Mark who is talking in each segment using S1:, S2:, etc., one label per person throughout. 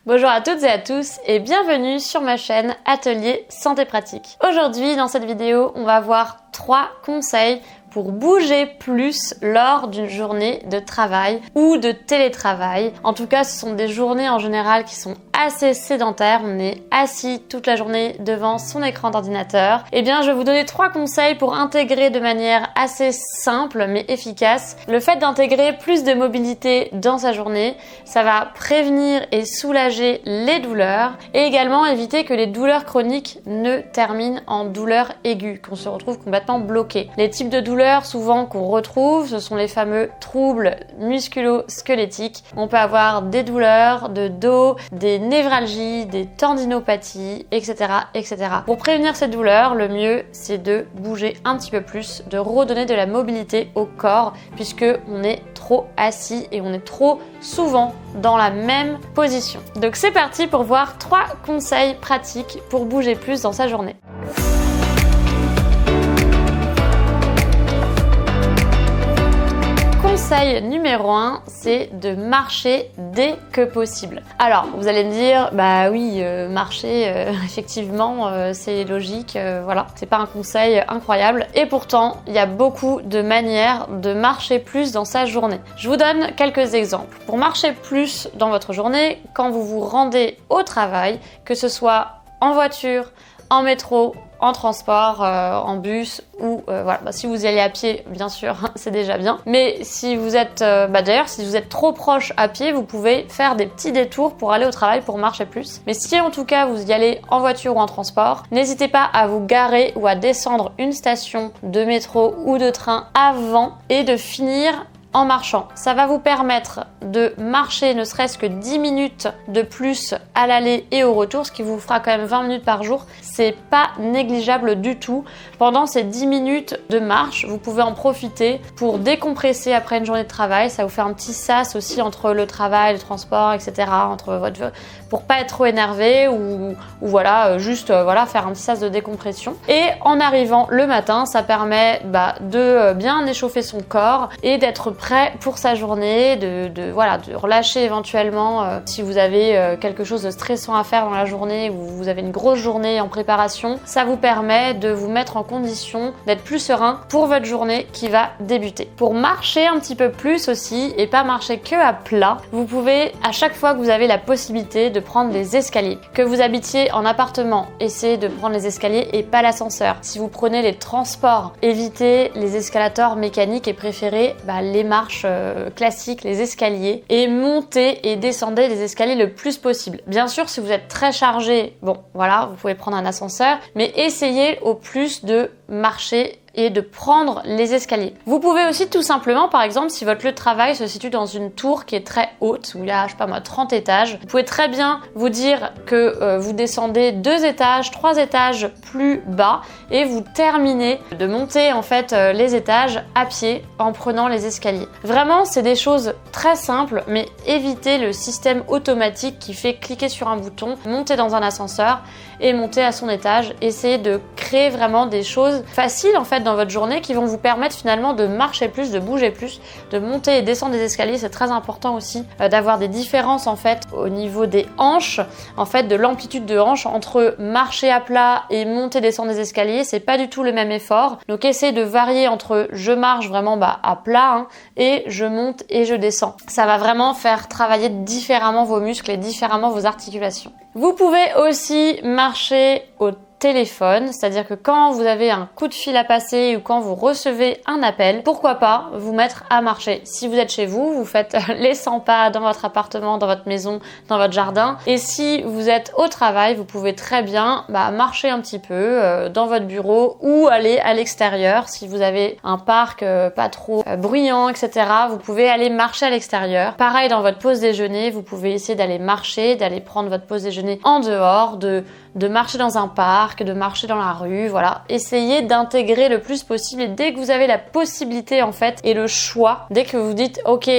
S1: Bonjour à toutes et à tous et bienvenue sur ma chaîne Atelier Santé Pratique. Aujourd'hui, dans cette vidéo, on va voir 3 conseils pour bouger plus lors d'une journée de travail ou de télétravail. En tout cas, ce sont des journées en général qui sont assez sédentaires. On est assis toute la journée devant son écran d'ordinateur. Eh bien, je vais vous donner 3 conseils pour intégrer de manière assez simple mais efficace le fait d'intégrer plus de mobilité dans sa journée. Ça va prévenir et soulager les douleurs et également éviter que les douleurs chroniques ne terminent en douleurs aiguës, qu'on se retrouve complètement bloqué. Les types de douleurs souvent qu'on retrouve, ce sont les fameux troubles musculo-squelettiques. On peut avoir des douleurs de dos, des névralgies, des tendinopathies, etc., etc. Pour prévenir ces douleurs, le mieux c'est de bouger un petit peu plus, de redonner de la mobilité au corps puisque on est trop assis et on est trop souvent dans la même position. Donc c'est parti pour voir 3 conseils pratiques pour bouger plus dans sa journée. Conseil numéro 1, c'est de marcher dès que possible. Alors, vous allez me dire, bah oui, marcher, effectivement, c'est logique, voilà, c'est pas un conseil incroyable. Et pourtant, il y a beaucoup de manières de marcher plus dans sa journée. Je vous donne quelques exemples. Pour marcher plus dans votre journée, quand vous vous rendez au travail, que ce soit en voiture, en métro, en transport, en bus ou voilà. Si vous y allez à pied, bien sûr, c'est déjà bien. Mais si vous êtes, d'ailleurs, si vous êtes trop proche à pied, vous pouvez faire des petits détours pour aller au travail pour marcher plus. Mais si en tout cas vous y allez en voiture ou en transport, n'hésitez pas à vous garer ou à descendre une station de métro ou de train avant et de finir en marchant. Ça va vous permettre de marcher ne serait-ce que 10 minutes de plus à l'aller et au retour, ce qui vous fera quand même 20 minutes par jour. C'est pas négligeable du tout. Pendant ces 10 minutes de marche, vous pouvez en profiter pour décompresser après une journée de travail. Ça vous fait un petit sas aussi entre le travail, le transport, etc. Pour pas être trop énervé ou voilà, juste faire un petit sas de décompression. Et en arrivant le matin, ça permet de bien échauffer son corps et d'être prêt pour sa journée, de relâcher éventuellement si vous avez quelque chose de stressant à faire dans la journée ou vous avez une grosse journée en préparation. Ça vous permet de vous mettre en condition d'être plus serein pour votre journée qui va débuter. Pour marcher un petit peu plus aussi et pas marcher que à plat, vous pouvez à chaque fois que vous avez la possibilité de prendre les escaliers. Que vous habitiez en appartement, essayez de prendre les escaliers et pas l'ascenseur. Si vous prenez les transports, évitez les escalators mécaniques et préférez les marches classiques, les escaliers, et montez et descendez les escaliers le plus possible. Bien sûr, si vous êtes très chargé, vous pouvez prendre un ascenseur, mais essayez au plus de marcher et de prendre les escaliers. Vous pouvez aussi tout simplement, par exemple, si votre lieu de travail se situe dans une tour qui est très haute, où il y a, 30 étages, vous pouvez très bien vous dire que vous descendez 2 étages, 3 étages plus bas et vous terminez de monter en fait les étages à pied en prenant les escaliers. Vraiment, c'est des choses très simples, mais évitez le système automatique qui fait cliquer sur un bouton, monter dans un ascenseur et monter à son étage. Essayez de créer vraiment des choses faciles en fait dans votre journée qui vont vous permettre finalement de marcher plus, de bouger plus, de monter et descendre des escaliers. C'est très important aussi d'avoir des différences en fait au niveau des hanches, en fait de l'amplitude de hanches entre marcher à plat et monter descendre des escaliers. C'est pas du tout le même effort. Donc essayez de varier entre je marche vraiment à plat et je monte et je descends. Ça va vraiment faire travailler différemment vos muscles et différemment vos articulations. Vous pouvez aussi marcher au téléphone, c'est-à-dire que quand vous avez un coup de fil à passer ou quand vous recevez un appel, pourquoi pas vous mettre à marcher. Si vous êtes chez vous, vous faites les 100 pas dans votre appartement, dans votre maison, dans votre jardin. Et si vous êtes au travail, vous pouvez très bien marcher un petit peu dans votre bureau ou aller à l'extérieur. Si vous avez un parc pas trop bruyant, etc., vous pouvez aller marcher à l'extérieur. Pareil, dans votre pause déjeuner, vous pouvez essayer d'aller marcher, d'aller prendre votre pause déjeuner en dehors, de marcher dans un parc, de marcher dans la rue, voilà. Essayez d'intégrer le plus possible et dès que vous avez la possibilité en fait et le choix, dès que vous dites ok,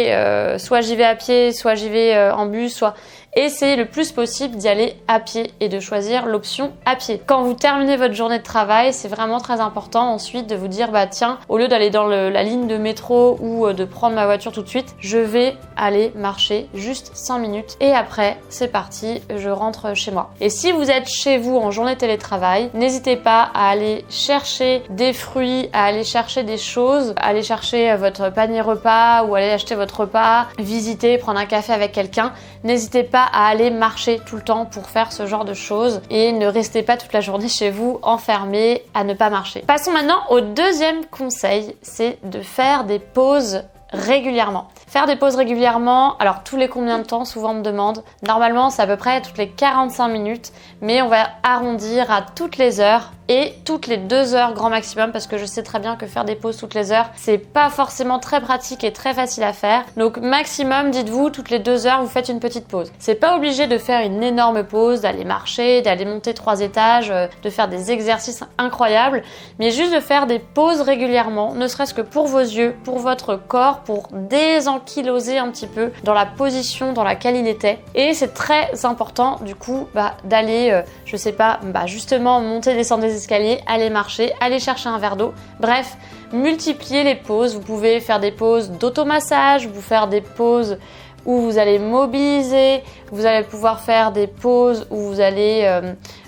S1: soit j'y vais à pied, soit j'y vais en bus, soit essayez le plus possible d'y aller à pied et de choisir l'option à pied. Quand vous terminez votre journée de travail, c'est vraiment très important ensuite de vous dire bah tiens, au lieu d'aller dans la ligne de métro ou de prendre ma voiture tout de suite, je vais aller marcher juste 5 minutes et après c'est parti, je rentre chez moi. Et si vous êtes chez vous en journée de télétravail, n'hésitez pas à aller chercher des fruits, à aller chercher des choses, à aller chercher votre panier repas ou aller acheter votre repas, visiter, prendre un café avec quelqu'un. N'hésitez pas à aller marcher tout le temps pour faire ce genre de choses et ne restez pas toute la journée chez vous enfermé à ne pas marcher. Passons maintenant au deuxième conseil, c'est de faire des pauses régulièrement. Faire des pauses régulièrement, alors tous les combien de temps, souvent on me demande. Normalement c'est à peu près toutes les 45 minutes, mais on va arrondir à toutes les heures et toutes les 2 heures grand maximum parce que je sais très bien que faire des pauses toutes les heures, c'est pas forcément très pratique et très facile à faire. Donc maximum, dites-vous, toutes les 2 heures, vous faites une petite pause. C'est pas obligé de faire une énorme pause, d'aller marcher, d'aller monter 3 étages, de faire des exercices incroyables, mais juste de faire des pauses régulièrement, ne serait-ce que pour vos yeux, pour votre corps, pour désankyloser un petit peu dans la position dans laquelle il était. Et c'est très important du coup d'aller, je sais pas, justement monter, descendre des escaliers, aller marcher, aller chercher un verre d'eau. Bref, multipliez les pauses. Vous pouvez faire des pauses d'automassage, vous faire des pauses où vous allez mobiliser, vous allez pouvoir faire des pauses où vous allez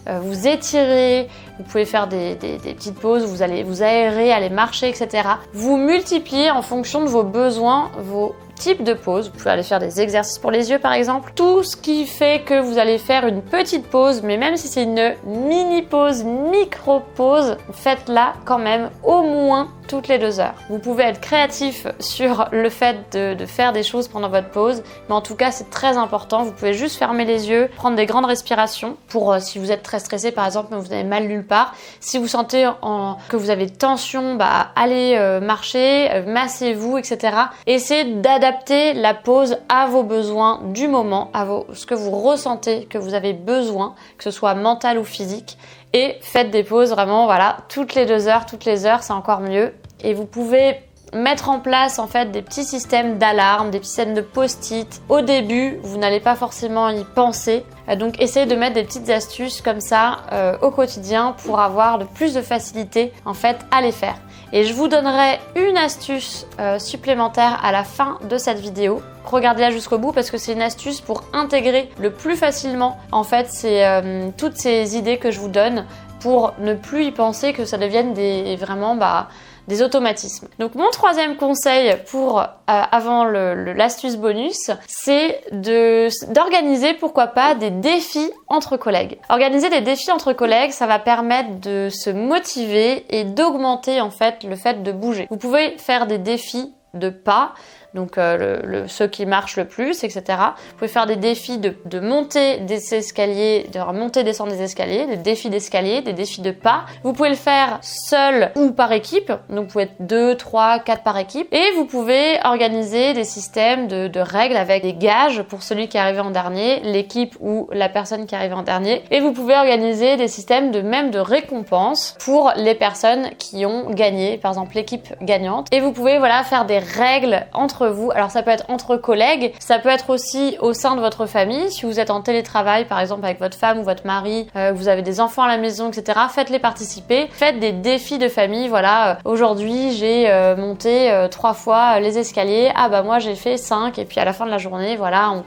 S1: vous étirer, vous pouvez faire des petites pauses où vous allez vous aérer, aller marcher, etc. Vous multipliez en fonction de vos besoins, vos types de pauses. Vous pouvez aller faire des exercices pour les yeux par exemple. Tout ce qui fait que vous allez faire une petite pause, mais même si c'est une mini pause, micro pause, faites-la quand même au moins toutes les 2 heures. Vous pouvez être créatif sur le fait de faire des choses pendant votre pause, mais en tout cas c'est très important. Vous pouvez juste fermer les yeux, prendre des grandes respirations pour si vous êtes très stressé par exemple, mais vous avez mal nulle part. Si vous sentez que vous avez tension, allez marcher, massez-vous, etc. Essayez d'adapter la pause à vos besoins du moment, à ce que vous ressentez que vous avez besoin, que ce soit mental ou physique. Et faites des pauses vraiment, toutes les 2 heures, toutes les heures, c'est encore mieux. Et vous pouvez mettre en place en fait des petits systèmes d'alarme, des petits systèmes de post-it. Au début, vous n'allez pas forcément y penser. Donc essayez de mettre des petites astuces comme ça au quotidien pour avoir plus de facilité en fait à les faire. Et je vous donnerai une astuce supplémentaire à la fin de cette vidéo. Regardez-la jusqu'au bout parce que c'est une astuce pour intégrer le plus facilement en fait toutes ces idées que je vous donne pour ne plus y penser, que ça devienne des automatismes. Donc mon troisième conseil pour avant l'astuce bonus, c'est d'organiser pourquoi pas des défis entre collègues. Organiser des défis entre collègues, ça va permettre de se motiver et d'augmenter en fait le fait de bouger. Vous pouvez faire des défis de pas, donc ceux qui marchent le plus, etc. Vous pouvez faire des défis de monter des escaliers, de monter, descendre des escaliers, des défis d'escalier, des défis de pas. Vous pouvez le faire seul ou par équipe, donc vous pouvez être 2, 3, 4 par équipe. Et vous pouvez organiser des systèmes de règles avec des gages pour celui qui est arrivé en dernier, l'équipe ou la personne qui est arrivée en dernier. Et vous pouvez organiser des systèmes de récompenses pour les personnes qui ont gagné, par exemple l'équipe gagnante. Et vous pouvez faire des règles entre vous. Alors ça peut être entre collègues, ça peut être aussi au sein de votre famille. Si vous êtes en télétravail, par exemple avec votre femme ou votre mari, vous avez des enfants à la maison, etc. Faites-les participer. Faites des défis de famille. Aujourd'hui j'ai monté 3 fois les escaliers. Moi j'ai fait 5 et puis à la fin de la journée,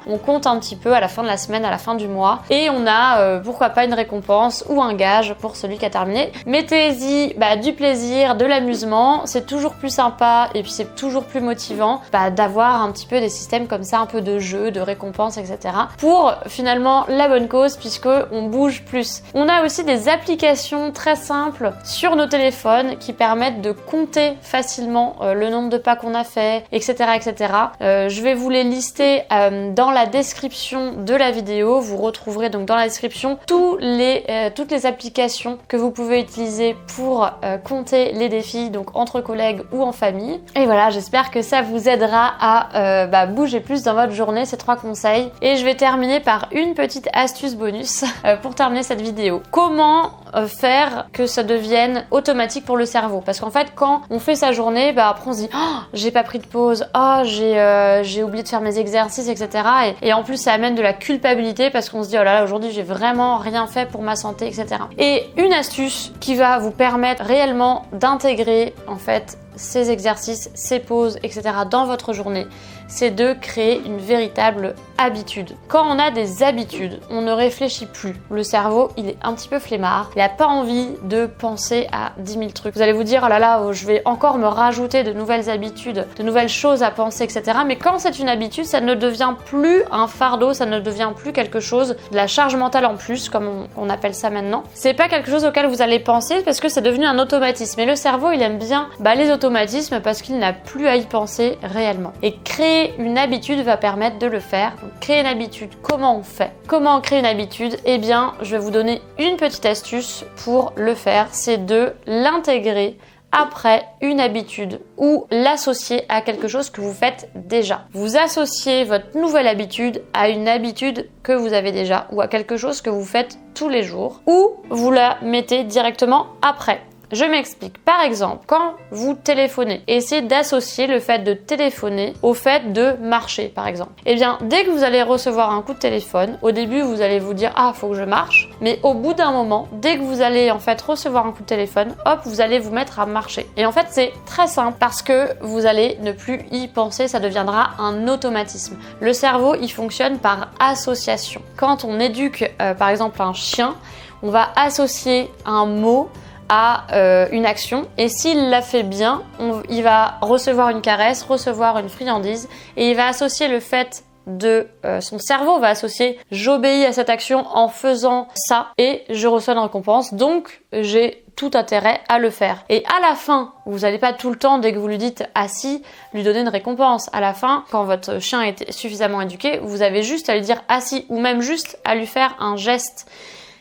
S1: on compte un petit peu à la fin de la semaine, à la fin du mois et on a pourquoi pas une récompense ou un gage pour celui qui a terminé. Mettez-y du plaisir, de l'amusement. C'est toujours plus sympa et puis c'est toujours plus motivant d'avoir un petit peu des systèmes comme ça, un peu de jeu, de récompenses, etc. pour finalement la bonne cause puisque on bouge plus. On a aussi des applications très simples sur nos téléphones qui permettent de compter facilement le nombre de pas qu'on a fait, etc. etc. Je vais vous les lister dans la description de la vidéo. Vous retrouverez donc dans la description toutes les applications que vous pouvez utiliser pour compter les défis, donc entre collègues ou en famille. Et voilà, j'espère que ça vous aidera aidera à bouger plus dans votre journée, ces 3 conseils. Et je vais terminer par une petite astuce bonus pour terminer cette vidéo. Comment faire que ça devienne automatique pour le cerveau? Parce qu'en fait, quand on fait sa journée, après on se dit oh, j'ai pas pris de pause, oh, j'ai oublié de faire mes exercices, etc. Et en plus, ça amène de la culpabilité parce qu'on se dit oh là là, aujourd'hui j'ai vraiment rien fait pour ma santé, etc. Et une astuce qui va vous permettre réellement d'intégrer en fait ces exercices, ces pauses, etc. dans votre journée, c'est de créer une véritable habitude. Quand on a des habitudes, on ne réfléchit plus. Le cerveau, il est un petit peu flemmard. Il n'a pas envie de penser à 10 000 trucs. Vous allez vous dire, oh là là, je vais encore me rajouter de nouvelles habitudes, de nouvelles choses à penser, etc. Mais quand c'est une habitude, ça ne devient plus un fardeau, ça ne devient plus quelque chose de la charge mentale en plus, comme on appelle ça maintenant. C'est pas quelque chose auquel vous allez penser parce que c'est devenu un automatisme. Et le cerveau, il aime bien les automatismes parce qu'il n'a plus à y penser réellement. Et créer une habitude va permettre de le faire. Donc, créer une habitude, comment on fait? Comment on crée une habitude? Eh bien, je vais vous donner une petite astuce pour le faire, c'est de l'intégrer après une habitude ou l'associer à quelque chose que vous faites déjà. Vous associez votre nouvelle habitude à une habitude que vous avez déjà ou à quelque chose que vous faites tous les jours ou vous la mettez directement après. Je m'explique. Par exemple, quand vous téléphonez, essayez d'associer le fait de téléphoner au fait de marcher, par exemple. Eh bien, dès que vous allez recevoir un coup de téléphone, au début, vous allez vous dire « Ah, faut que je marche ». Mais au bout d'un moment, dès que vous allez en fait recevoir un coup de téléphone, hop, vous allez vous mettre à marcher. Et en fait, c'est très simple parce que vous allez ne plus y penser, ça deviendra un automatisme. Le cerveau, il fonctionne par association. Quand on éduque, par exemple, un chien, on va associer un mot à une action et s'il la fait bien, il va recevoir une caresse, recevoir une friandise et il va associer le fait de son cerveau va associer j'obéis à cette action en faisant ça et je reçois une récompense, donc j'ai tout intérêt à le faire. Et à la fin, vous n'allez pas tout le temps, dès que vous lui dites assis, lui donner une récompense. À la fin, quand votre chien est suffisamment éduqué, vous avez juste à lui dire assis ou même juste à lui faire un geste.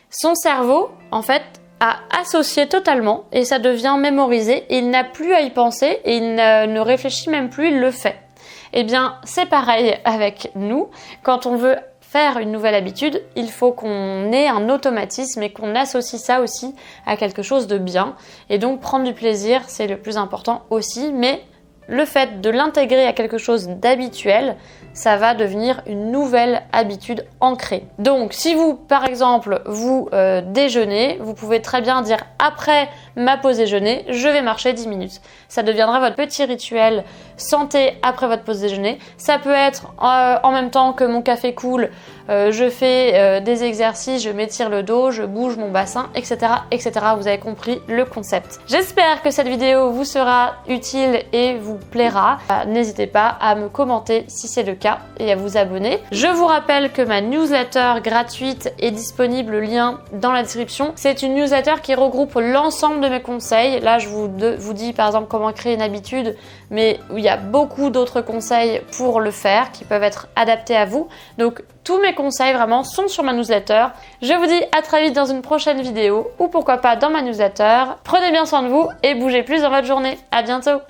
S1: Son cerveau, en fait, à associer totalement et ça devient mémorisé et il n'a plus à y penser et il ne réfléchit même plus, il le fait. Eh bien, c'est pareil avec nous. Quand on veut faire une nouvelle habitude, il faut qu'on ait un automatisme et qu'on associe ça aussi à quelque chose de bien. Et donc, prendre du plaisir, c'est le plus important aussi, mais le fait de l'intégrer à quelque chose d'habituel, ça va devenir une nouvelle habitude ancrée. Donc, si vous, par exemple, vous déjeunez, vous pouvez très bien dire après ma pause déjeuner, je vais marcher 10 minutes. Ça deviendra votre petit rituel santé après votre pause déjeuner. Ça peut être en même temps que mon café coule, je fais des exercices, je m'étire le dos, je bouge mon bassin, etc., etc. Vous avez compris le concept. J'espère que cette vidéo vous sera utile et vous plaira. N'hésitez pas à me commenter si c'est le cas et à vous abonner. Je vous rappelle que ma newsletter gratuite est disponible, le lien dans la description. C'est une newsletter qui regroupe l'ensemble de mes conseils. Là, je vous dis par exemple comment créer une habitude, mais il y a beaucoup d'autres conseils pour le faire qui peuvent être adaptés à vous. Donc, tous mes conseils vraiment sont sur ma newsletter. Je vous dis à très vite dans une prochaine vidéo ou pourquoi pas dans ma newsletter. Prenez bien soin de vous et bougez plus dans votre journée. À bientôt!